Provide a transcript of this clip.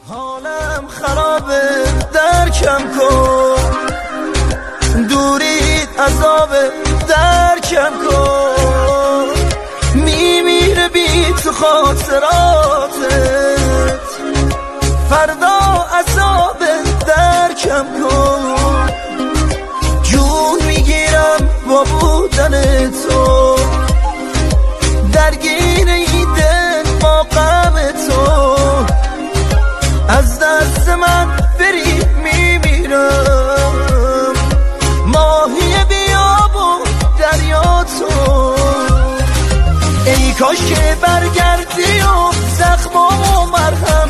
حالم خرابه درکم کن، دوریت عذابه درکم کن، میمیره بی تو خاطراتت، فردا عذابه درکم کن، جون میگیرم با بودن تو، درگیر این دل با غم تو، از دست من بری میمیرم، ماهی بیاب و دریا تو، ای کاش که برگردی و زخمامو مرهم